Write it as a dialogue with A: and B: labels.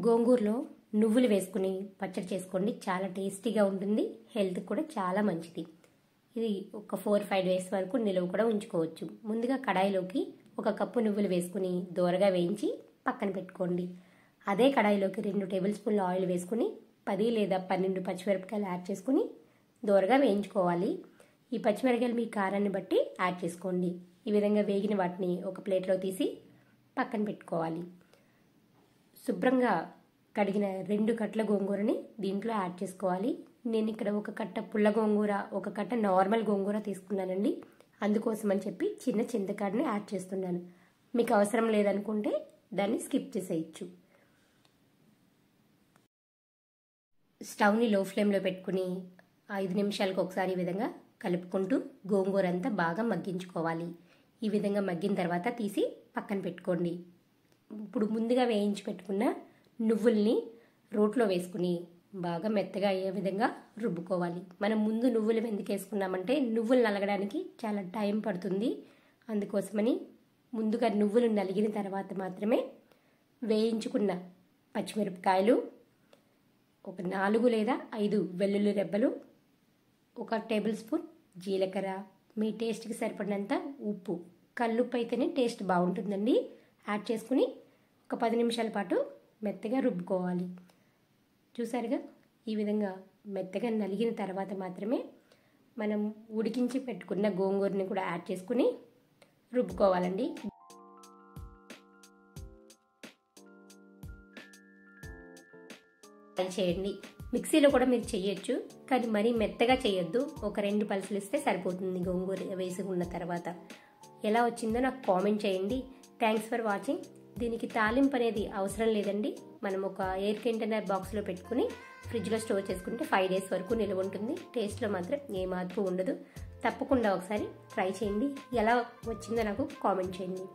A: గోంగూరలో నువ్వులు వేసుకుని పచ్చడి చేసుకోండి. చాలా టేస్టీగా ఉంటుంది, హెల్త్ కూడా చాలా మంచిది. ఇది ఒక 4-5 డేస్ వరకు నిలువ కూడా ఉంచుకోవచ్చు. ముందుగా కడాయిలోకి 1 కప్పు నువ్వులు వేసుకుని దోరగా వేయించి పక్కన పెట్టుకోండి. అదే కడాయిలోకి 2 టేబుల్ స్పూన్ల ఆయిల్ వేసుకుని 10 లేదా 12 పచ్చిమిరపకాయలు యాడ్ చేసుకుని దోరగా వేయించుకోవాలి. ఈ పచ్చిమిరపకాయలు మీ కారాన్ని బట్టి యాడ్ చేసుకోండి. ఈ విధంగా వేగిన వాటిని ఒక ప్లేట్లో తీసి పక్కన పెట్టుకోవాలి. శుభ్రంగా కడిగిన 2 కట్టల గోంగూరని దీంట్లో యాడ్ చేసుకోవాలి. నేను ఇక్కడ 1 కట్ట పుల్ల గోంగూర, 1 కట్ట నార్మల్ గోంగూర తీసుకున్నానండి. అందుకోసం అని చెప్పి చిన్న చింతకాడని యాడ్ చేస్తున్నాను. మీకు అవసరం లేదనుకుంటే దాన్ని స్కిప్ చేసేయచ్చు. స్టవ్ని లో ఫ్లేమ్లో పెట్టుకుని 5 నిమిషాలకు ఒకసారి ఈ విధంగా కలుపుకుంటూ గోంగూర అంతా బాగా మగ్గించుకోవాలి. ఈ విధంగా మగ్గిన తర్వాత తీసి పక్కన పెట్టుకోండి. ఇప్పుడు ముందుగా వేయించి పెట్టుకున్న నువ్వుల్ని రోట్లో వేసుకుని బాగా మెత్తగా అయ్యే విధంగా రుబ్బుకోవాలి. మనం ముందు నువ్వులు ఎందుకు వేసుకున్నామంటే నువ్వులు నలగడానికి చాలా టైం పడుతుంది. అందుకోసమని ముందుగా నువ్వులు నలిగిన తర్వాత మాత్రమే వేయించుకున్న పచ్చిమిరపకాయలు, ఒక 4 లేదా 5 వెల్లుల్లి రెబ్బలు, 1 టేబుల్ స్పూన్ జీలకర్ర, మీ టేస్ట్కి సరిపడినంత ఉప్పు, కల్లుప్పు అయితేనే టేస్ట్ బాగుంటుందండి, యాడ్ చేసుకుని ఒక 10 నిమిషాల పాటు మెత్తగా రుబ్బుకోవాలి. చూసారుగా, ఈ విధంగా మెత్తగా నలిగిన తర్వాత మాత్రమే మనం ఉడికించి పెట్టుకున్న గోంగూరని కూడా యాడ్ చేసుకుని రుబ్బుకోవాలండి. ట్రై చేయండి. మిక్సీలో కూడా మీరు చేయొచ్చు, కానీ మరీ మెత్తగా చేయొద్దు. ఒక 2 పల్సులు ఇస్తే సరిపోతుంది. గోంగూర వేసుకున్న తర్వాత ఎలా వచ్చిందో నాకు కామెంట్ చేయండి. Thanks for watching. దీనికి తాలింపు అనేది అవసరం లేదండి. మనం ఒక ఎయిర్ కంటైనర్ బాక్స్లో పెట్టుకుని ఫ్రిడ్జ్లో స్టోర్ చేసుకుంటే 5 డేస్ వరకు నిల్వ ఉంటుంది. టేస్ట్లో మాత్రం ఏ మార్పు ఉండదు. తప్పకుండా ఒకసారి ట్రై చేయండి. ఎలా వచ్చిందో నాకు కామెంట్ చేయండి.